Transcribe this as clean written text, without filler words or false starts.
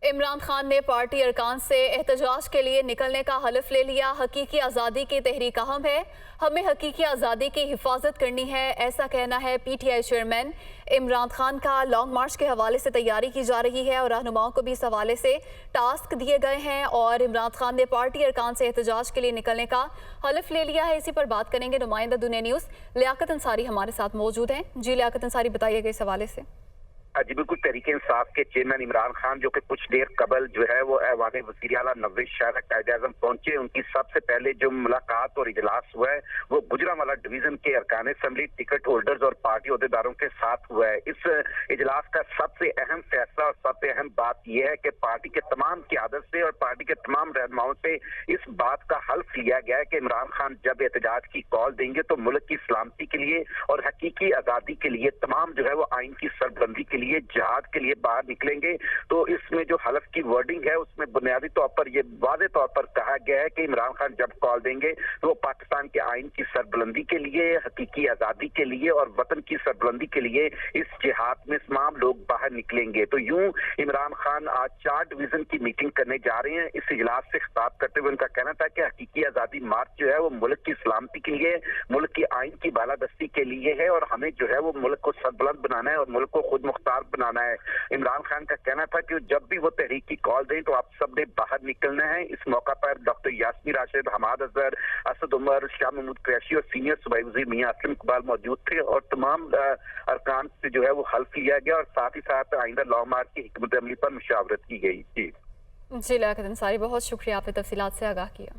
عمران خان نے پارٹی ارکان سے احتجاج کے لیے نکلنے کا حلف لے لیا۔ حقیقی آزادی کی تحریک اہم ہے، ہمیں حقیقی آزادی کی حفاظت کرنی ہے، ایسا کہنا ہے P T I chairman Imran Khan کا۔ لانگ مارچ کے حوالے سے تیاری کی جا رہی ہے اور رہنماؤں کو بھی اس حوالے سے ٹاسک دیے گئے ہیں اور عمران خان نے پارٹی ارکان سے احتجاج کے لیے نکلنے کا حلف لے لیا ہے۔ اسی پر بات کریں گے، نمائندہ دنیا نیوز لیاقت انصاری ہمارے ساتھ موجود ہیں۔ جی لیاقت انصاری، بتائیے گا اس حوالے سے۔ جی بالکل، تحریک انصاف کے چیئرمین عمران خان جو کہ کچھ دیر قبل جو ہے وہ ایوان وزیر اعلیٰ نوید شہرہ قائد اعظم پہنچے، ان کی سب سے پہلے جو ملاقات اور اجلاس ہوا ہے وہ گجرانوالہ ڈویژن کے ارکان اسمبلی، ٹکٹ ہولڈرز اور پارٹی عہدیداروں کے ساتھ ہوا ہے۔ اس اجلاس کا سب سے اہم فیصلہ اور سب سے اہم بات یہ ہے کہ پارٹی کے تمام قیادت سے اور پارٹی کے تمام رہنماؤں سے اس بات کا حلف لیا گیا ہے کہ عمران خان جب احتجاج کی کال دیں گے تو ملک کی سلامتی کے لیے اور حقیقی آزادی کے لیے تمام جو ہے وہ آئین کی سربلندی کے لیے جہاد کے لیے باہر نکلیں گے۔ تو اس میں جو حلف کی ورڈنگ ہے اس میں بنیادی طور پر یہ واضح طور پر کہا گیا ہے کہ عمران خان جب کال دیں گے تو وہ پاکستان کے آئین کی سربلندی کے لیے، حقیقی آزادی کے لیے اور وطن کی سربلندی کے لیے اس جہاد میں تمام لوگ باہر نکلیں گے۔ تو یوں عمران خان آج 4 ڈویژن کی میٹنگ کرنے جا رہے ہیں۔ اس اجلاس سے خطاب کرتے ہوئے ان کا کہنا تھا کہ حقیقی آزادی مارچ جو ہے وہ ملک کی سلامتی کے لیے، ملک کی آئین کی بالادستی کے لیے ہے اور ہمیں جو ہے وہ ملک کو سربلند بنانا ہے اور ملک کو خود مختار بنانا ہے۔ عمران خان کا کہنا تھا کہ جب بھی وہ تحریک کی کال دیں تو آپ سب نے باہر نکلنا ہے۔ اس موقع پر ڈاکٹر یاسمین راشد، حماد اظہر، اسد عمر، شاہ محمود قریشی اور سینئر صوبائی وزیر میاں اسلم اقبال موجود تھے اور تمام ارکان سے جو ہے وہ حلف لیا گیا اور ساتھ ہی ساتھ آئندہ لانگ مارچ کی حکمت عملی پر مشاورت کی گئی۔ جی لیاقت انصاری، بہت شکریہ، آپ نے تفصیلات سے آگاہ کیا۔